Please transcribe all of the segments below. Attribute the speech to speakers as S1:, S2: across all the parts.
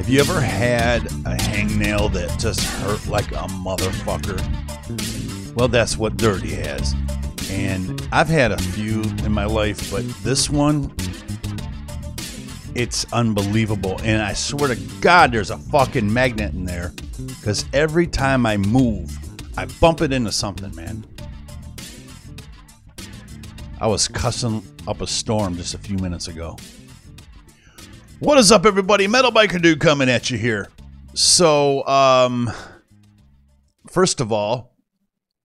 S1: Have you ever had a hangnail that just hurt like a motherfucker? Well, that's what Dirty has. And I've had a few in my life, but this one, it's unbelievable. And I swear to God, there's a fucking magnet in there. Because every time I move, I bump it into something, man. I was cussing up a storm just a few minutes ago. What is up, everybody? Metal Biker Dude coming at you here. So, first of all,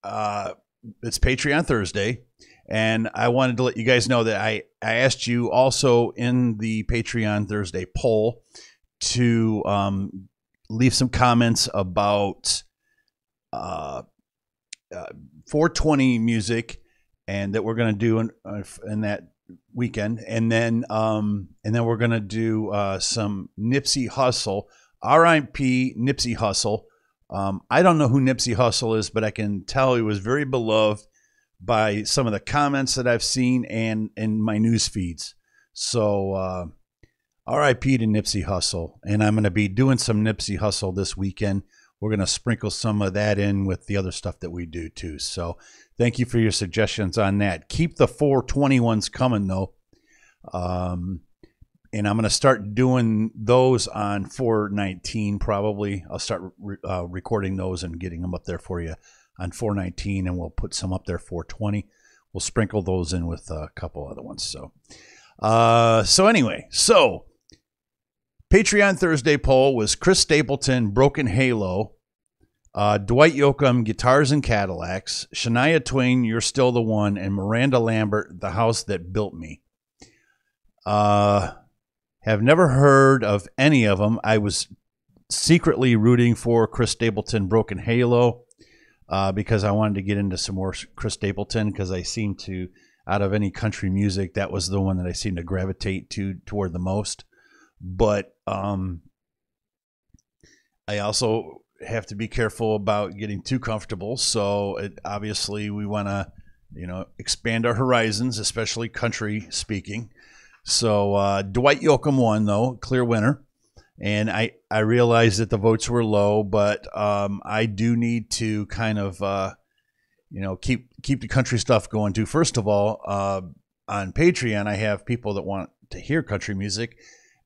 S1: it's Patreon Thursday, and I wanted to let you guys know that I asked you also in the Patreon Thursday poll to leave some comments about 420 music, and that we're going to do in that weekend, and then we're gonna do some Nipsey Hussle, R.I.P. Nipsey Hussle. I don't know who Nipsey Hussle is, but I can tell he was very beloved by some of the comments that I've seen and in my news feeds. So R.I.P. to Nipsey Hussle, and I'm gonna be doing some Nipsey Hussle this weekend. We're gonna sprinkle some of that in with the other stuff that we do too. So thank you for your suggestions on that. Keep the 420 ones coming, though. And I'm going to start doing those on 419 probably. I'll start recording those and getting them up there for you on 419, and we'll put some up there 420. We'll sprinkle those in with a couple other ones. So anyway, Patreon Thursday poll was Chris Stapleton, Broken Halo. Dwight Yoakam, Guitars and Cadillacs, Shania Twain, You're Still the One, and Miranda Lambert, The House That Built Me. Have never heard of any of them. I was secretly rooting for Chris Stapleton, Broken Halo, because I wanted to get into some more Chris Stapleton, because I seem to, out of any country music, that was the one that I seemed to gravitate toward the most. But I also have to be careful about getting too comfortable. So obviously we want to, expand our horizons, especially country speaking. So Dwight Yoakam won, though, clear winner. And I realized that the votes were low, but I do need to kind of, keep the country stuff going too. First of all, on Patreon, I have people that want to hear country music.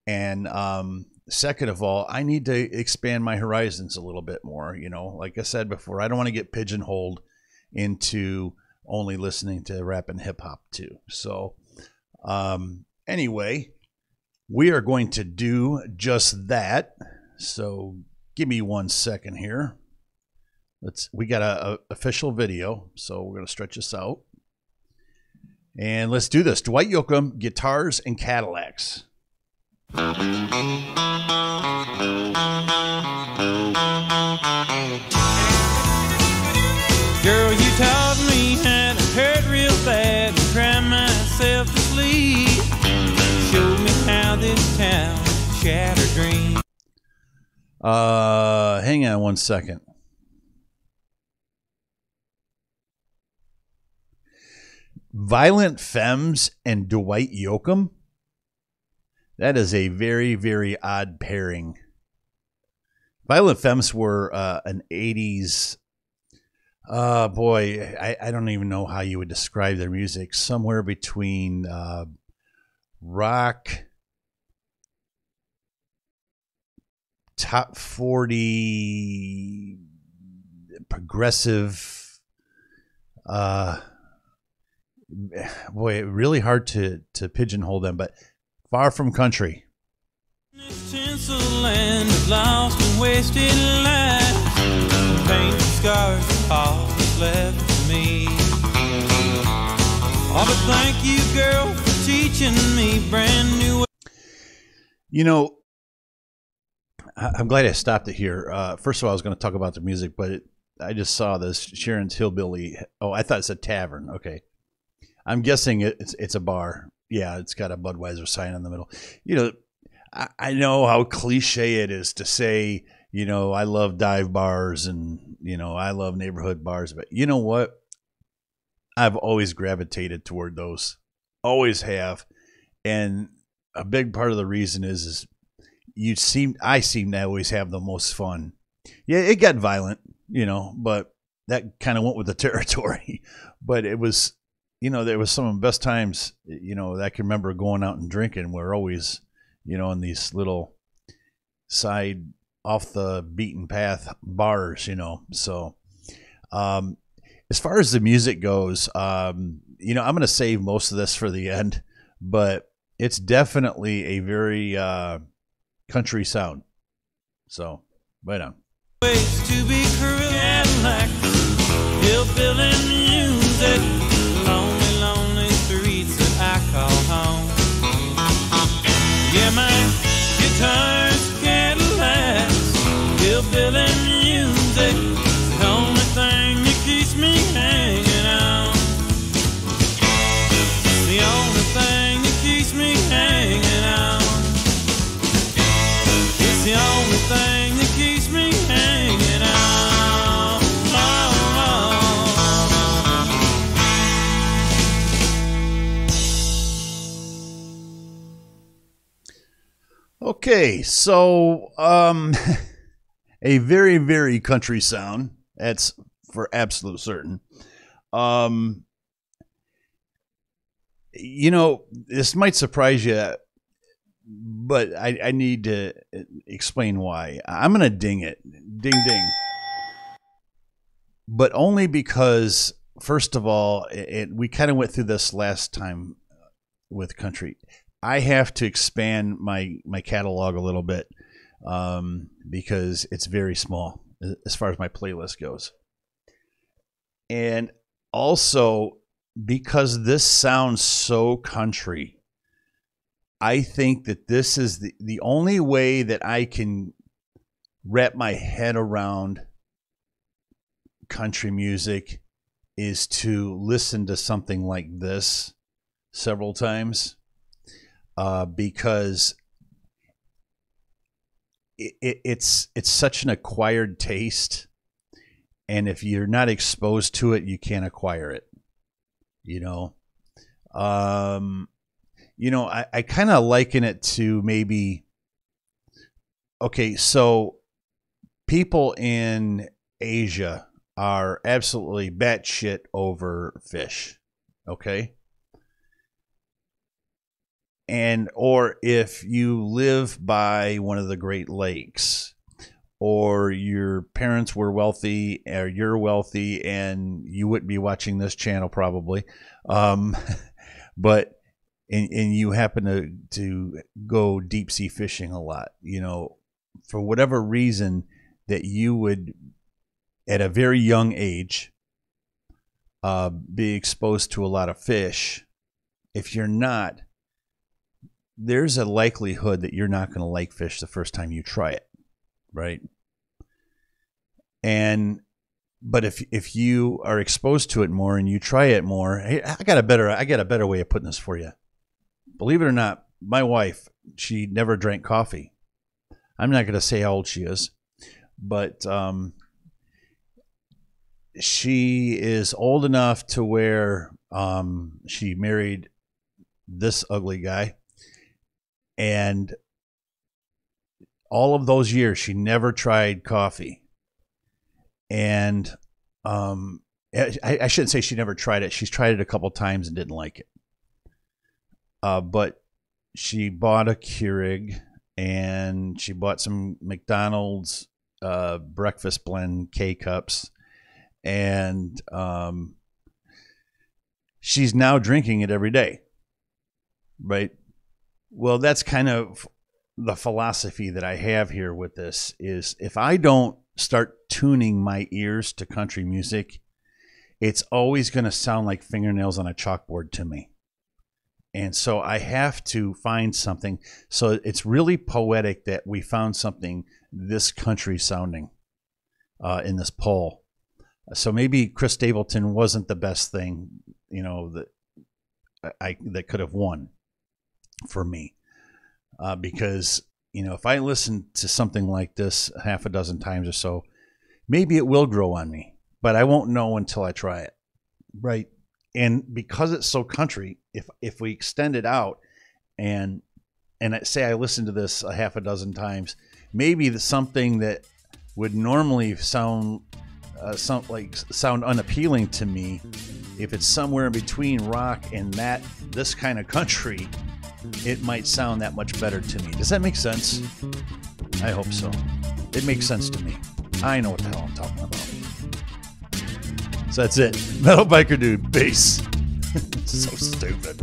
S1: And second of all, I need to expand my horizons a little bit more. Like I said before, I don't want to get pigeonholed into only listening to rap and hip hop too. So anyway, we are going to do just that. So give me 1 second here. We got a official video, so we're going to stretch this out. And let's do this. Dwight Yoakam, Guitars and Cadillacs.
S2: Girl, you taught me how to hurt real bad and cry myself to sleep. Show me how this town shattered dreams.
S1: Hang on 1 second. Violent Femmes and Dwight Yoakam? That is a very, very odd pairing. Violent Femmes were an 80s... boy, I don't even know how you would describe their music. Somewhere between rock, top 40, progressive. Boy, really hard to pigeonhole them, but far from country.
S2: This tinsel land of lost and wasted life. Paint scars of all that's left of me. Oh, but thank you, girl, for teaching me brand new.
S1: I'm glad I stopped it here. First of all, I was going to talk about the music, but I just saw this Sharon's Hillbilly. Oh, I thought it said tavern. Okay. I'm guessing it's a bar. Yeah, it's got a Budweiser sign in the middle. I know how cliche it is to say, I love dive bars and, I love neighborhood bars. But you know what? I've always gravitated toward those. Always have. And a big part of the reason is I seem to always have the most fun. Yeah, it got violent, but that kind of went with the territory. But it was, there was some of the best times, that I can remember going out and drinking. We're always, in these little side off the beaten path bars, So, as far as the music goes, I'm going to save most of this for the end, but it's definitely a very country sound. So, right on.
S2: Ways to be cruel and like hillbilly music, lonely, lonely streets that I call home. Yeah, my guitar's Cadillacs, hillbilly music, the only thing that keeps me hanging on. The only thing that keeps me hanging on. It's the only thing that keeps me hanging on.
S1: Okay, so a very, very country sound. That's for absolute certain. This might surprise you, but I need to explain why. I'm going to ding it. Ding, ding. But only because, first of all, we kind of went through this last time with country. I have to expand my catalog a little bit because it's very small as far as my playlist goes. And also, because this sounds so country, I think that this is the only way that I can wrap my head around country music is to listen to something like this several times, because it's such an acquired taste, and if you're not exposed to it, you can't acquire it. I kind of liken it to maybe, okay, so people in Asia are absolutely batshit over fish, okay? Or if you live by one of the Great Lakes, or your parents were wealthy, or you're wealthy, and you wouldn't be watching this channel probably, but and you happen to go deep sea fishing a lot, for whatever reason that you would, at a very young age, be exposed to a lot of fish. If you're not, there's a likelihood that you're not going to like fish the first time you try it, right? But if you are exposed to it more and you try it more, hey, I got a better way of putting this for you. Believe it or not, my wife, she never drank coffee. I'm not going to say how old she is, but she is old enough to where she married this ugly guy, and all of those years she never tried coffee. And I shouldn't say she never tried it. She's tried it a couple times and didn't like it. But she bought a Keurig, and she bought some McDonald's breakfast blend K-Cups, and she's now drinking it every day, right? Well, that's kind of the philosophy that I have here with this is, if I don't start tuning my ears to country music, it's always going to sound like fingernails on a chalkboard to me. And so I have to find something. So it's really poetic that we found something this country sounding in this poll. So maybe Chris Stapleton wasn't the best thing, that could have won for me. Because, if I listen to something like this half a dozen times or so, maybe it will grow on me, but I won't know until I try it. Right. And because it's so country, if we extend it out and and say I listened to this a half a dozen times, maybe something that would normally sound unappealing to me, if it's somewhere in between rock and this kind of country, it might sound that much better to me. Does that make sense? I hope so. It makes sense to me. I know what the hell I'm talking about. So that's it. Metal Biker Dude, bass. So stupid.